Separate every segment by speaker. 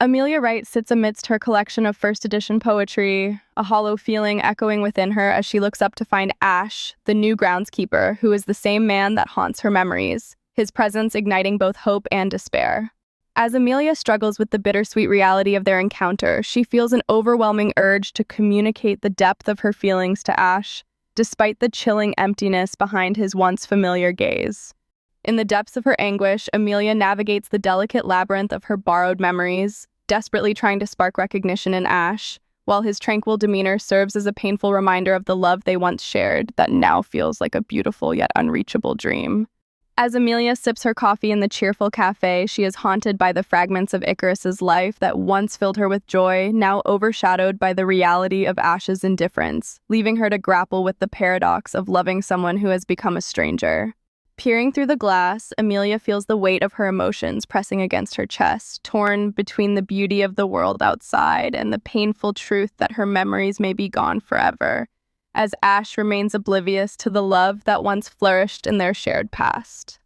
Speaker 1: Amelia Wright sits amidst her collection of first edition poetry, a hollow feeling echoing within her as she looks up to find Ash, the new groundskeeper, who is the same man that haunts her memories, his presence igniting both hope and despair. As Amelia struggles with the bittersweet reality of their encounter, she feels an overwhelming urge to communicate the depth of her feelings to Ash, despite the chilling emptiness behind his once familiar gaze. In the depths of her anguish, Amelia navigates the delicate labyrinth of her borrowed memories, desperately trying to spark recognition in Ash, while his tranquil demeanor serves as a painful reminder of the love they once shared that now feels like a beautiful yet unreachable dream. As Amelia sips her coffee in the cheerful cafe, she is haunted by the fragments of Icarus's life that once filled her with joy, now overshadowed by the reality of Ash's indifference, leaving her to grapple with the paradox of loving someone who has become a stranger. Peering through the glass, Amelia feels the weight of her emotions pressing against her chest, torn between the beauty of the world outside and the painful truth that her memories may be gone forever, as Ash remains oblivious to the love that once flourished in their shared past.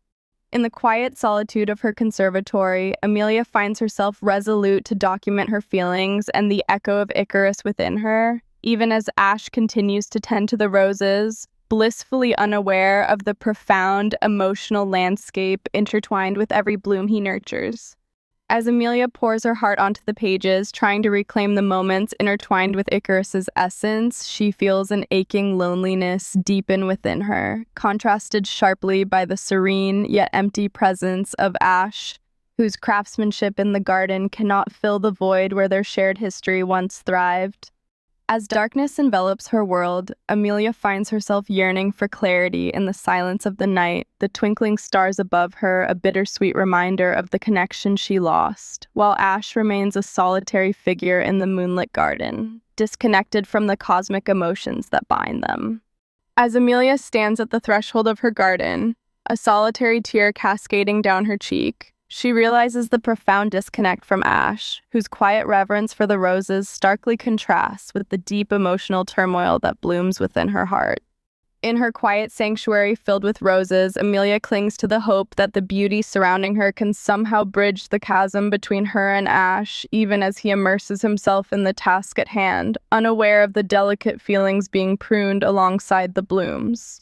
Speaker 1: In the quiet solitude of her conservatory, Amelia finds herself resolute to document her feelings and the echo of Icarus within her, even as Ash continues to tend to the roses, blissfully unaware of the profound emotional landscape intertwined with every bloom he nurtures. As Amelia pours her heart onto the pages, trying to reclaim the moments intertwined with Icarus's essence, she feels an aching loneliness deepen within her, contrasted sharply by the serene yet empty presence of Ash, whose craftsmanship in the garden cannot fill the void where their shared history once thrived. As darkness envelops her world, Amelia finds herself yearning for clarity in the silence of the night, the twinkling stars above her a bittersweet reminder of the connection she lost, while Ash remains a solitary figure in the moonlit garden, disconnected from the cosmic emotions that bind them. As Amelia stands at the threshold of her garden, a solitary tear cascading down her cheek, she realizes the profound disconnect from Ash, whose quiet reverence for the roses starkly contrasts with the deep emotional turmoil that blooms within her heart. In her quiet sanctuary filled with roses, Amelia clings to the hope that the beauty surrounding her can somehow bridge the chasm between her and Ash, even as he immerses himself in the task at hand, unaware of the delicate feelings being pruned alongside the blooms.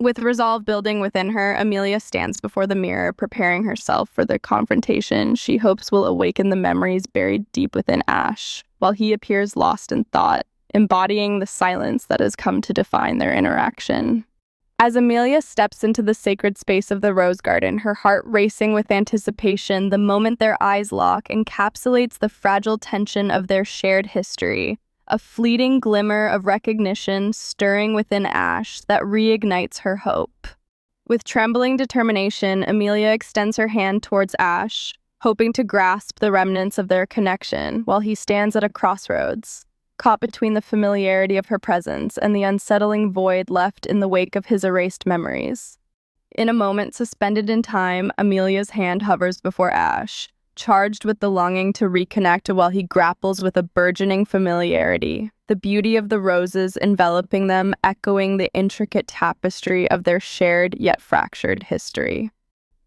Speaker 1: With resolve building within her, Amelia stands before the mirror, preparing herself for the confrontation she hopes will awaken the memories buried deep within Ash, while he appears lost in thought, embodying the silence that has come to define their interaction. As Amelia steps into the sacred space of the rose garden, her heart racing with anticipation, the moment their eyes lock encapsulates the fragile tension of their shared history, a fleeting glimmer of recognition stirring within Ash that reignites her hope. With trembling determination, Amelia extends her hand towards Ash, hoping to grasp the remnants of their connection, while he stands at a crossroads, caught between the familiarity of her presence and the unsettling void left in the wake of his erased memories. In a moment suspended in time, Amelia's hand hovers before Ash, charged with the longing to reconnect while he grapples with a burgeoning familiarity, the beauty of the roses enveloping them echoing the intricate tapestry of their shared yet fractured history.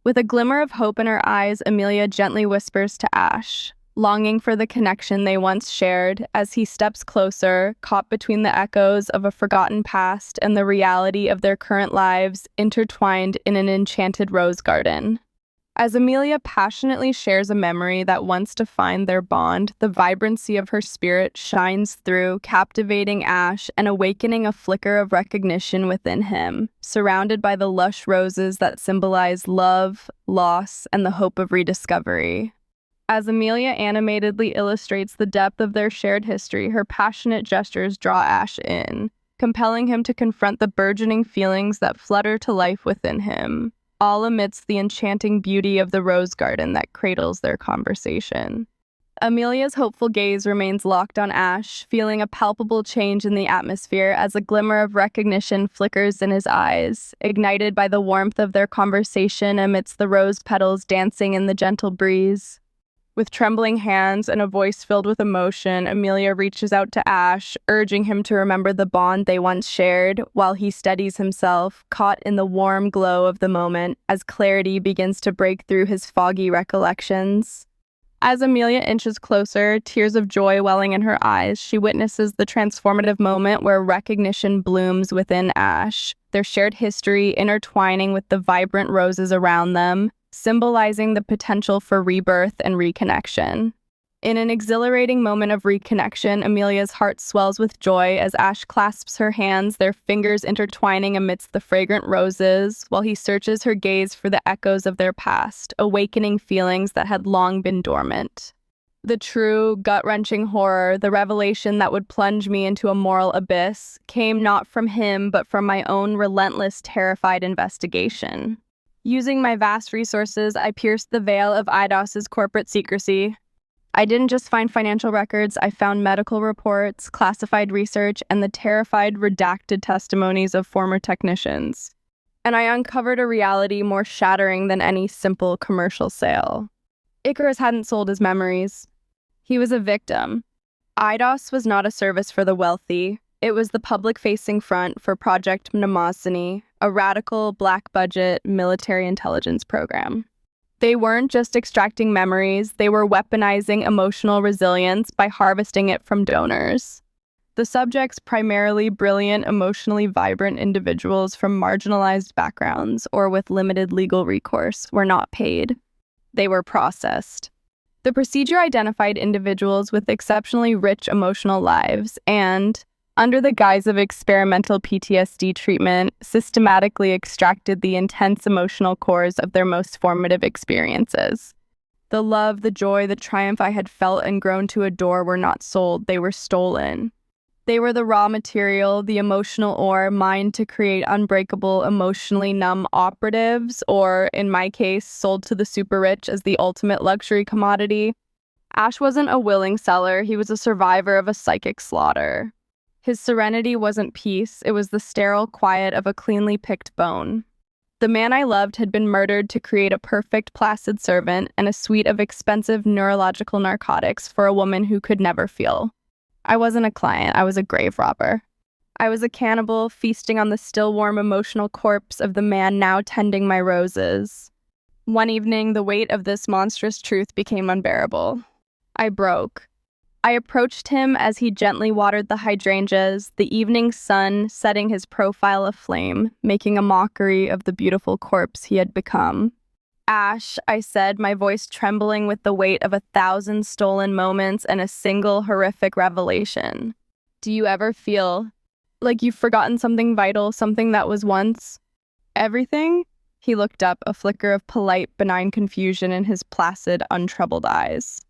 Speaker 1: With a glimmer of hope in her eyes, Amelia gently whispers to Ash, longing for the connection they once shared, as he steps closer, caught between the echoes of a forgotten past and the reality of their current lives intertwined in an enchanted rose garden. As Amelia passionately shares a memory that once defined their bond, the vibrancy of her spirit shines through, captivating Ash and awakening a flicker of recognition within him, surrounded by the lush roses that symbolize love, loss, and the hope of rediscovery. As Amelia animatedly illustrates the depth of their shared history, her passionate gestures draw Ash in, compelling him to confront the burgeoning feelings that flutter to life within him, all amidst the enchanting beauty of the rose garden that cradles their conversation. Amelia's hopeful gaze remains locked on Ash, feeling a palpable change in the atmosphere as a glimmer of recognition flickers in his eyes, ignited by the warmth of their conversation amidst the rose petals dancing in the gentle breeze. With trembling hands and a voice filled with emotion, Amelia reaches out to Ash, urging him to remember the bond they once shared, while he steadies himself, caught in the warm glow of the moment, as clarity begins to break through his foggy recollections. As Amelia inches closer, tears of joy welling in her eyes, she witnesses the transformative moment where recognition blooms within Ash, their shared history intertwining with the vibrant roses around them, symbolizing the potential for rebirth and reconnection. In an exhilarating moment of reconnection, Amelia's heart swells with joy as Ash clasps her hands, their fingers intertwining amidst the fragrant roses, while he searches her gaze for the echoes of their past, awakening feelings that had long been dormant. The true, gut-wrenching horror, the revelation that would plunge me into a moral abyss, came not from him but from my own relentless, terrified investigation. Using my vast resources, I pierced the veil of Eidos's corporate secrecy. I didn't just find financial records, I found medical reports, classified research, and the terrified, redacted testimonies of former technicians. And I uncovered a reality more shattering than any simple commercial sale. Icarus hadn't sold his memories. He was a victim. Eidos was not a service for the wealthy. It was the public-facing front for Project Mnemosyne, a radical, black-budget military intelligence program. They weren't just extracting memories, they were weaponizing emotional resilience by harvesting it from donors. The subjects, primarily brilliant, emotionally vibrant individuals from marginalized backgrounds or with limited legal recourse, were not paid. They were processed. The procedure identified individuals with exceptionally rich emotional lives and, under the guise of experimental PTSD treatment, systematically extracted the intense emotional cores of their most formative experiences. The love, the joy, the triumph I had felt and grown to adore were not sold, they were stolen. They were the raw material, the emotional ore mined to create unbreakable, emotionally numb operatives, or, in my case, sold to the super rich as the ultimate luxury commodity. Ash wasn't a willing seller, he was a survivor of a psychic slaughter. His serenity wasn't peace, it was the sterile quiet of a cleanly picked bone. The man I loved had been murdered to create a perfect, placid servant and a suite of expensive neurological narcotics for a woman who could never feel. I wasn't a client, I was a grave robber. I was a cannibal, feasting on the still warm emotional corpse of the man now tending my roses. One evening, the weight of this monstrous truth became unbearable. I broke. I approached him as he gently watered the hydrangeas, the evening sun setting his profile aflame, making a mockery of the beautiful corpse he had become. "Ash," I said, my voice trembling with the weight of 1,000 stolen moments and a single horrific revelation. "Do you ever feel like you've forgotten something vital, something that was once everything?" He looked up, a flicker of polite, benign confusion in his placid, untroubled eyes.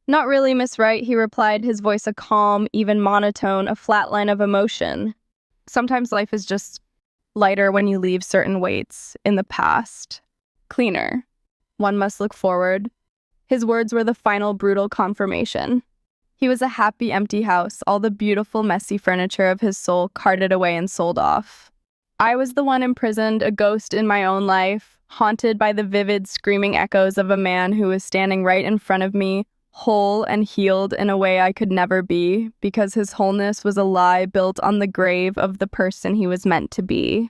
Speaker 1: "Not really, Miss Wright," he replied, his voice a calm, even monotone, a flat line of emotion. "Sometimes life is just lighter when you leave certain weights in the past. Cleaner. One must look forward." His words were the final brutal confirmation. He was a happy, empty house, all the beautiful, messy furniture of his soul carted away and sold off. I was the one imprisoned, a ghost in my own life, haunted by the vivid, screaming echoes of a man who was standing right in front of me, whole and healed in a way I could never be, because his wholeness was a lie built on the grave of the person he was meant to be.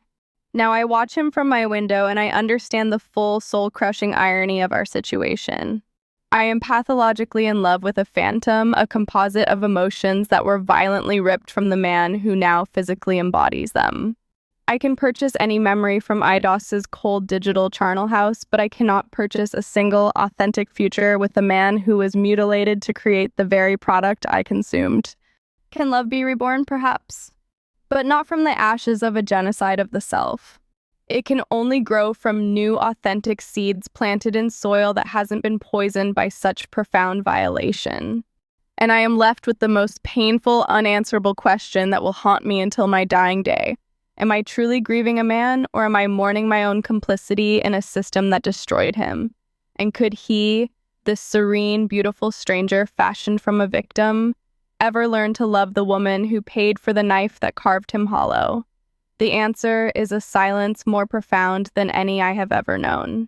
Speaker 1: Now I watch him from my window and I understand the full soul-crushing irony of our situation. I am pathologically in love with a phantom, a composite of emotions that were violently ripped from the man who now physically embodies them. I can purchase any memory from Eidos's cold digital charnel house, but I cannot purchase a single authentic future with a man who was mutilated to create the very product I consumed. Can love be reborn, perhaps? But not from the ashes of a genocide of the self. It can only grow from new, authentic seeds planted in soil that hasn't been poisoned by such profound violation. And I am left with the most painful, unanswerable question that will haunt me until my dying day. Am I truly grieving a man, or am I mourning my own complicity in a system that destroyed him? And could he, this serene, beautiful stranger fashioned from a victim, ever learn to love the woman who paid for the knife that carved him hollow? The answer is a silence more profound than any I have ever known.